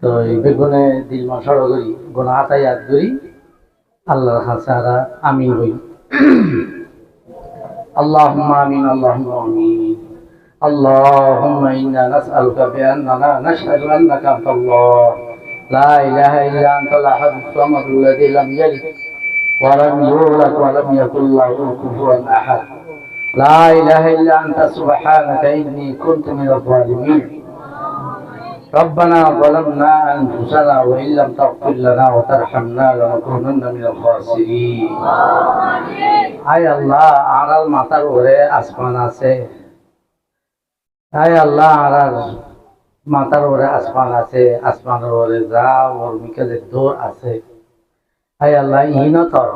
তো এই বেগুনে দিল মশাড় করি গোনা হাতাই ইয়াদ করি আল্লাহর হাসারা আমিন হই আল্লাহুম্মা আমিন আল্লাহুম্মা আমিন اللهم إنا نسألك بأننا نشهد أنك أنت الله لا إله إلا أنت الأحد الصمد الذي لم يلد ولم يولد ولم يكن له كفوا أحد لا إله إلا أنت سبحانك إني كنت من الظالمين ربنا ظلمنا أنفسنا وإن لم تغفر لنا وترحمنا لنكونن من الخاسرين আয় আল্লাহ আড়াল মাথার উপরে আসমান আছে আয় আল্লাহ আড়াল মাথার উপরে আসমান আছে আসমানের উপরে যা বর্মিকালের দৌড় আছে আয় আল্লাহ ইহীনতর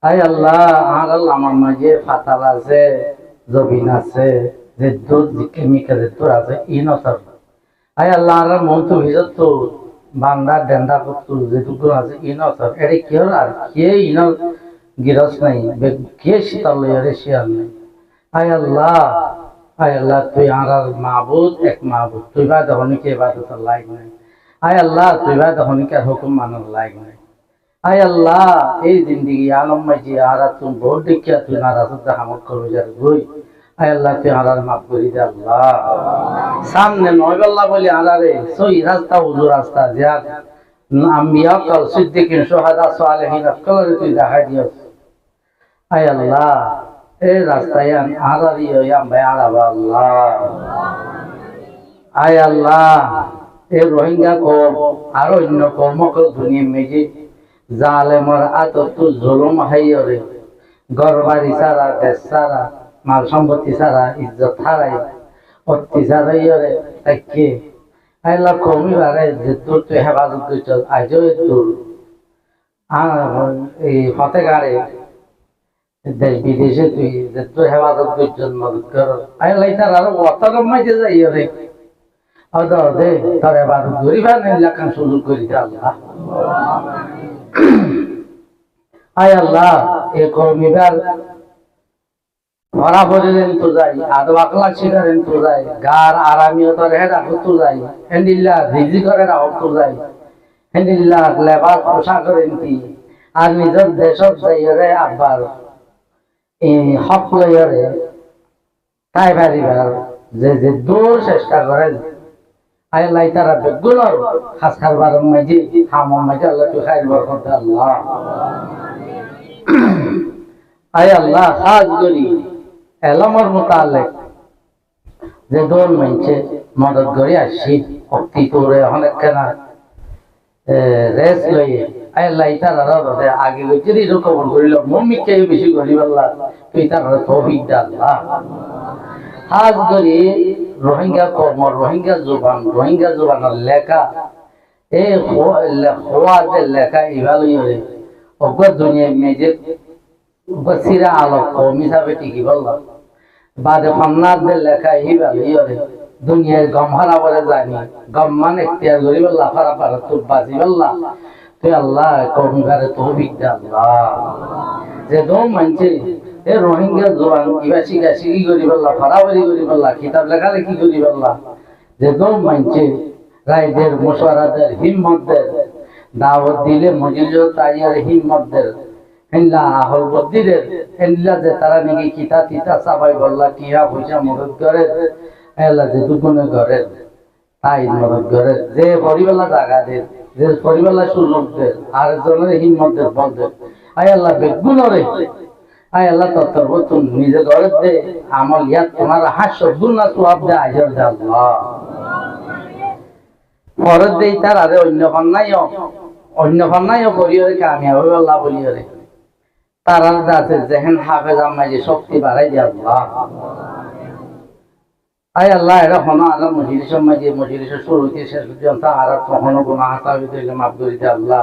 আয় আল্লাহ আড়াল আমার মাঝে ফাতাল আছে জবিন আছে যে দৌড় কেমিক্যালের দৌড় আছে ইহীনতর আয় আল্লাহ আর মন তো ভিজত তো বান্দা ডেন্ডা করতো যেটুকু আছে ইনতর এটা কি হল আর কে ইন গিরস নাই কে শীতল লইয়ারে শিয়ার নাই আয় আল্লাহ তুই আর মাহবুদ এক মাহবুদ তুই বা দহনিকে ইবাদত লাইক নাই আয় আল্লাহ তুই বা দহনিকার হুকুম মানার লাইক নাই আয় আল্লাহ এই জিন্দগি আলম মাঝি আর তুমি বহুত দেখিয়া তুই নারাজ হামত করবি যার গই আয় আল্লাহ তুই আড়ার মাফ করি দে আল্লাহ সামনে নয়বেল্লা বলি আড়ারে সই রাস্তা উজু রাস্তা যা আম্বিয়া কল সিদ্দিকিন সোহাদা সালেহিন কলরে তুই দেখাই দিয়স আয় আল্লাহ এই রাস্তায় আড়ারি ভাই আড়াবা আল্লাহ আয় আল্লাহ এই রোহিঙ্গা কম আর অন্য কর্মকল দুনিয়া মেজে জালেমর আতত জুলুম হাইয়রে গরবারি সারা দেশ সারা মাল সম্পত্তি ছাড়া ইজ্জত হারাই অত্যাচার হইরে তাকে আইলা কমি বারে যে তোর তুই হেফাজত করছ আজও তোর এই ফতে গাড়ে দেশ বিদেশে তুই যে তোর হেফাজত করছ মদত কর আইলাই তার আরো অতরম মাঝে যাই রে দে তার হেফাজত করিবা না লেখান সুযোগ করি আল্লাহ আয় আল্লাহ এ কর্মীবার ভরা ভরিলেন তো যাই আদো আকলা শিকারেন তো যাই গার আরামিও তো রেডা হতো যাই হেন্ডিল্লা রিজি করে রাখো তো যাই হেন্ডিল্লা লেবার পোশাক করেন কি আর নিজের দেশত যাইরে আব্বার এই হক লইরে তাই পারিবার যে যে দূর চেষ্টা করেন আয় লাই তারা বেগুলোর খাস খারবার মাঝে হামম মাঝে আল্লাহ তুই খাইল বরকত আল্লাহ আয় আল্লাহ খাস করি এলমর মোতালেক যে দোল মানছে মদত করে আসছি শক্তি তোরে অনেক কেনা রেস লইয়ে আল্লাহ তার আগে লইছিলি খবর করিল মম্মিকে বেশি গরিব আল্লাহ তুই তার তৌফিক দে আল্লাহ হাজ করি রোহিঙ্গা কর্ম রোহিঙ্গা জোবানের লেখা এই হওয়াদের লেখা ইভাল অজ্ঞ দুনিয়া মেজে বসিরা আলো কম হিসাবে টিকি বললাম বাদে ফান্নাদের লেখা ইভাল দুনিয়ার গম হারাবারে জানি গম মানে এখতিয়ার করি বললা ফারা ফারা তুই বাজি বললা তুই আল্লাহ কর্মীকারে তৌফিক দে আল্লাহ যে দম মানছে এ রোহিঙ্গা জোয়ান ইবা শিখা শিখি করি বললা ফারাবারি করি বললা কিতাব লেখা লেখি করি বললা যে দম মানছে রায়দের মশওয়ারাদের হিম্মতদের দাওয়াত দিলে মজিল তাইয়ার হিম্মতদের হেনলা আহল বদ্দিদের হেনলা যে তারা নাকি কিতা তিতা সাবাই বললা টিয়া পয়সা মদত করে হেলা যে দুগুণে করে তাই মদত করে যে পরিবেলা জায়গা দের যে পরিবেলা সুযোগদের আর জনের হিম্মতদের বলদের আয় আল্লাহ বেগুনরে আয় আল্লাহ তত্ত্ব তুমি নিজে ঘরে দে আমল ইয়াত তোমার হাস্য দুনা সোয়াব দে আজর দে আল্লাহ পরের দেই তার আরে অন্য ফান্নাইও করিও কামিয়াব আল্লাহ বলিও রে তার আছে যেহেন হাফেজ আম্মাই শক্তি বাড়াই দিয়ে আল্লাহ আয় আল্লাহ এরা হনো আল্লাহ মজলিসের মাঝে মজলিসের শুরু হইতে শেষ পর্যন্ত আর কখনো কোনো হাতা হইতে মাফ করে দে আল্লাহ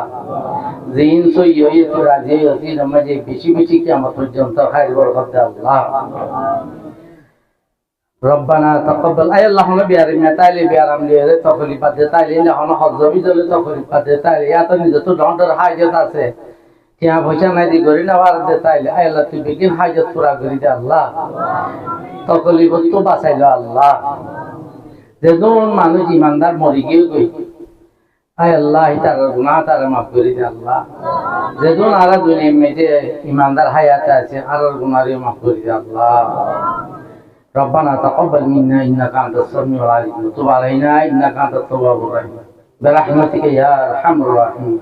জিন সই তো রাজি হইতে মাঝে বেশি বেশি কি আমার পর্যন্ত খাই বরকত দে আল্লাহ রব্বানা তাকাব্বাল আয় আল্লাহ হলো বিয়ারিমে তাইলে বিয়ারাম লিয়ে তখলি পাতে তাইলে হলো হজবি দলে তখলি পাতে তাইলে এত নিজে তো ডন্ডর হাজত আছে কিয়া পয়সা নাই দি করি না আর দে তাইলে আয় আল্লাহ তুই বেগিন হাজত পুরা করি দে আল্লাহ তকলিফ তো বাঁচাইলো আল্লাহ যে মানুষ ইমানদার মরি গিয়ে গই আয় আল্লাহ তার গুনাহ তার মাফ করে দে আল্লাহ যেদিন আর দুনিয়া মেজে ইমানদার হায়াতে আছে আর গুনাহরে মাফ করে দে আল্লাহ ربنا تقبل منا انك انت السميع العليم وتب علينا انك انت التواب الرحيم برحمتك يا ارحم الراحمين